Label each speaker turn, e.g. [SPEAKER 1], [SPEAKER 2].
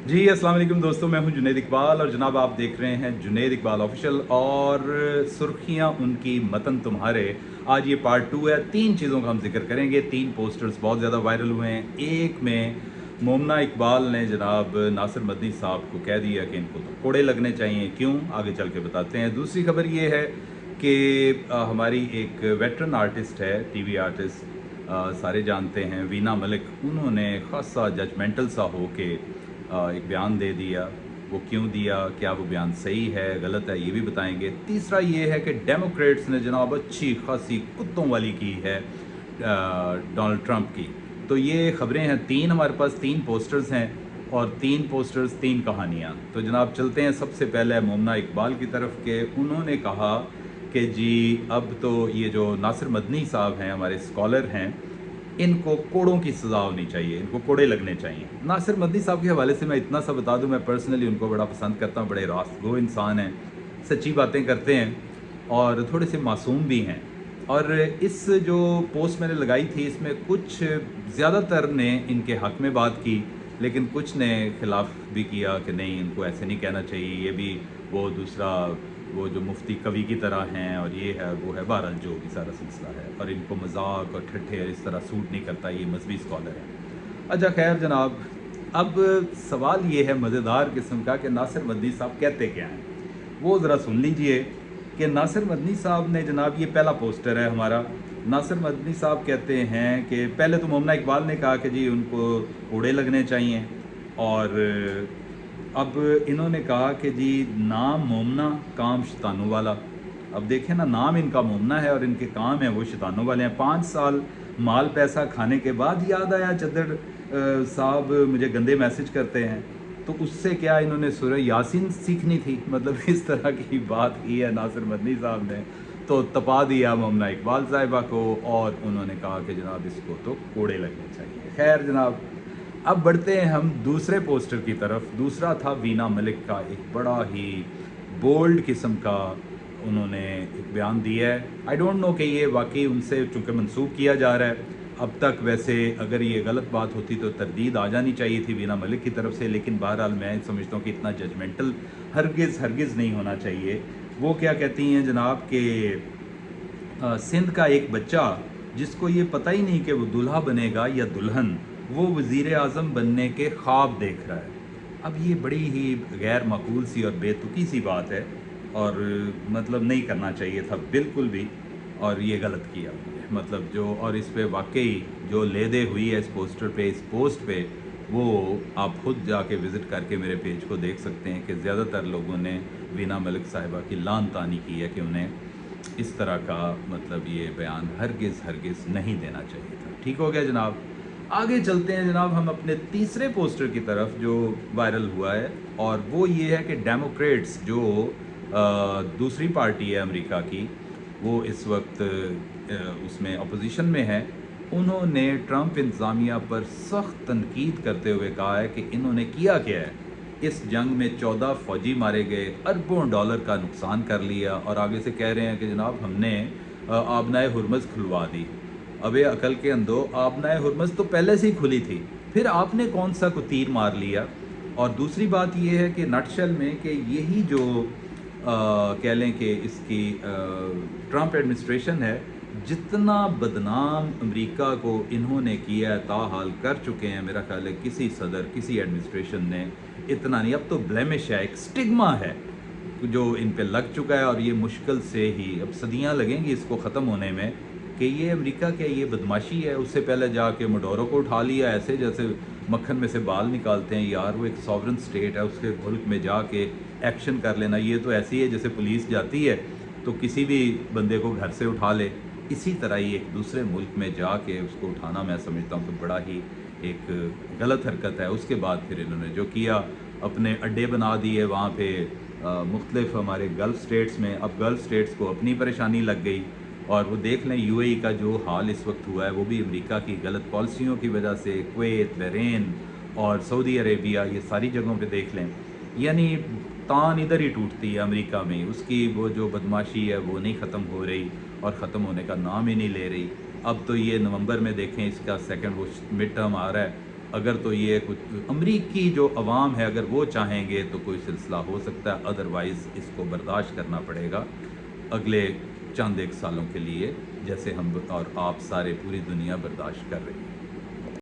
[SPEAKER 1] जी अस्सलाम वालेकुम दोस्तों, मैं हूं जुनैद इकबाल और जनाब आप देख रहे हैं जुनैद इकबाल ऑफिशियल और सुर्खियां उनकी मतन तुम्हारे। आज ये पार्ट 2 है। तीन चीज़ों का हम जिक्र करेंगे। तीन पोस्टर्स बहुत ज़्यादा वायरल हुए हैं। एक में मोमना इकबाल ने जनाब नासिर मदनी साहब को कह दिया कि इनको तो कोड़े लगने चाहिए। क्यों, आगे चल के बताते हैं। दूसरी खबर ये है कि हमारी एक वेटरन आर्टिस्ट है, टीवी आर्टिस्ट, सारे जानते हैं, वीना मलिक, उन्होंने खासा जजमेंटल सा हो के एक बयान दे दिया। वो क्यों दिया, क्या वो बयान सही है गलत है, ये भी बताएंगे। तीसरा ये है कि डेमोक्रेट्स ने जनाब अच्छी खासी कुत्तों वाली की है डोनाल्ड ट्रंप की। तो ये खबरें हैं तीन, हमारे पास तीन पोस्टर्स हैं और तीन पोस्टर्स तीन कहानियाँ। तो जनाब चलते हैं सबसे पहले मोमना इकबाल की तरफ के। उन्होंने कहा कि जी अब तो ये जो नासिर मदनी साहब हैं, हमारे स्कॉलर हैं, इनको कोड़ों की सज़ा होनी चाहिए, इनको कोड़े लगने चाहिए। नासिर मदनी साहब के हवाले से मैं इतना सा बता दूं, मैं पर्सनली उनको बड़ा पसंद करता हूं। बड़े रास्तगो इंसान हैं, सच्ची बातें करते हैं और थोड़े से मासूम भी हैं। और इस जो पोस्ट मैंने लगाई थी, इसमें कुछ ज़्यादातर ने इनके हक़ में बात की, लेकिन कुछ ने खिलाफ भी किया कि नहीं, इनको ऐसे नहीं कहना चाहिए। ये भी वो दूसरा वो जो मुफ्ती कवि की तरह हैं और ये है वो है, बहरहाल जो भी सारा सिलसिला है। और इनको मजाक और ठट्ठे इस तरह सूट नहीं करता, ये मजहबी स्कॉलर है। अच्छा खैर जनाब, अब सवाल ये है मज़ेदार किस्म का कि नासिर मदनी साहब कहते क्या हैं, वो ज़रा सुन लीजिए। कि नासिर मदनी साहब ने जनाब, ये पहला पोस्टर है हमारा। नासिर मदनी साहब कहते हैं कि पहले तो मोमना इकबाल ने कहा कि जी उनको कोड़े लगने चाहिए, और अब इन्होंने कहा कि जी नाम मोमना, काम शैतानों वाला। अब देखें ना, नाम इनका मोमना है और इनके काम है वो शैतानों वाले हैं। 5 साल माल पैसा खाने के बाद याद आया चद्दड़ साहब मुझे गंदे मैसेज करते हैं, तो उससे क्या इन्होंने सूरह यासीन सीखनी थी। मतलब इस तरह की बात की है नासिर मदनी साहब ने, तो तपा दिया मोमना इकबाल साहिबा को और उन्होंने कहा कि जनाब इसको तो कोड़े लगने चाहिए। खैर जनाब, अब बढ़ते हैं हम दूसरे पोस्टर की तरफ। दूसरा था वीना मलिक का, एक बड़ा ही बोल्ड किस्म का उन्होंने एक बयान दिया है। आई डोंट नो कि ये वाकई उनसे चूँकि मंसूब किया जा रहा है अब तक। वैसे अगर ये गलत बात होती तो तरदीद आ जानी चाहिए थी वीना मलिक की तरफ से, लेकिन बहरहाल मैं समझता हूँ कि इतना जजमेंटल हरगिज़ नहीं होना चाहिए। वो क्या कहती हैं जनाब कि सिंध का एक बच्चा जिसको ये पता ही नहीं कि वो दूल्हा बनेगा या दुल्हन, वो वज़ीर आज़म बनने के ख्वाब देख रहा है। अब ये बड़ी ही गैर माकूल सी और बेतुकी सी बात है, और मतलब नहीं करना चाहिए था बिल्कुल भी, और ये गलत किया मतलब जो। और इस पे वाकई जो लेदे हुई है इस पोस्टर पे, इस पोस्ट पे, वो आप खुद जाके विज़िट करके मेरे पेज को देख सकते हैं कि ज़्यादातर लोगों ने वीना मलिक साहिबा की लान तानी की है कि उन्हें इस तरह का मतलब ये बयान हरगिज़ नहीं देना चाहिए था। ठीक हो गया जनाब। आगे चलते हैं जनाब हम अपने तीसरे पोस्टर की तरफ जो वायरल हुआ है, और वो ये है कि डेमोक्रेट्स जो दूसरी पार्टी है अमेरिका की, वो इस वक्त उसमें अपोजिशन में है। उन्होंने ट्रंप इंतज़ामिया पर सख्त तनकीद करते हुए कहा है कि इन्होंने किया क्या है। इस जंग में 14 फ़ौजी मारे गए, अरबों डॉलर का नुकसान कर लिया, और आगे से कह रहे हैं कि जनाब हमने आबनाए हुरमज़ खुलवा दी। अबे अकल के अंधो, आबनाए हुरमज़ तो पहले से ही खुली थी, फिर आपने कौन सा को तीर मार लिया। और दूसरी बात यह है कि नटशल में कि यही जो कह लें कि इसकी ट्रंप एडमिनिस्ट्रेशन है, जितना बदनाम अमेरिका को इन्होंने किया है ताहाल कर चुके हैं, मेरा ख्याल है किसी सदर किसी एडमिनिस्ट्रेशन ने इतना नहीं। अब तो ब्लेमिश है, एक स्टिग्मा है जो इन पे लग चुका है, और ये मुश्किल से ही अब सदियां लगेंगी इसको ख़त्म होने में कि ये अमेरिका के ये बदमाशी है। उससे पहले जाके मडोरो को उठा लिया, ऐसे जैसे मक्खन में से बाल निकालते हैं यार। वो एक सॉवरन स्टेट है, उसके मुल्क में जाके एक्शन कर लेना, ये तो ऐसी है जैसे पुलिस जाती है तो किसी भी बंदे को घर से उठा ले, इसी तरह ही एक दूसरे मुल्क में जाके उसको उठाना मैं समझता हूँ कि बड़ा ही एक गलत हरकत है। उसके बाद फिर इन्होंने जो किया, अपने अड्डे बना दिए वहाँ पे मुख्तलिफ हमारे गल्फ़ स्टेट्स में। अब गल्फ़ स्टेट्स को अपनी परेशानी लग गई, और वो देख लें यूएई का जो हाल इस वक्त हुआ है वो भी अमेरिका की गलत पॉलिसियों की वजह से। कुवैत, बहरीन और सऊदी अरेबिया, ये सारी जगहों पे देख लें, यानी तान इधर ही टूटती है अमेरिका में। उसकी वो जो बदमाशी है वो नहीं ख़त्म हो रही और ख़त्म होने का नाम ही नहीं ले रही। अब तो ये नवंबर में देखें इसका सेकंड वो मिड टर्म आ रहा है, اگر تو یہ کچھ امریکی جو عوام ہے اگر وہ چاہیں گے تو کوئی سلسلہ ہو سکتا ہے، ادروائز اس کو برداشت کرنا پڑے گا اگلے چند ایک سالوں کے لیے، جیسے ہم اور آپ سارے پوری دنیا برداشت کر رہے ہیں۔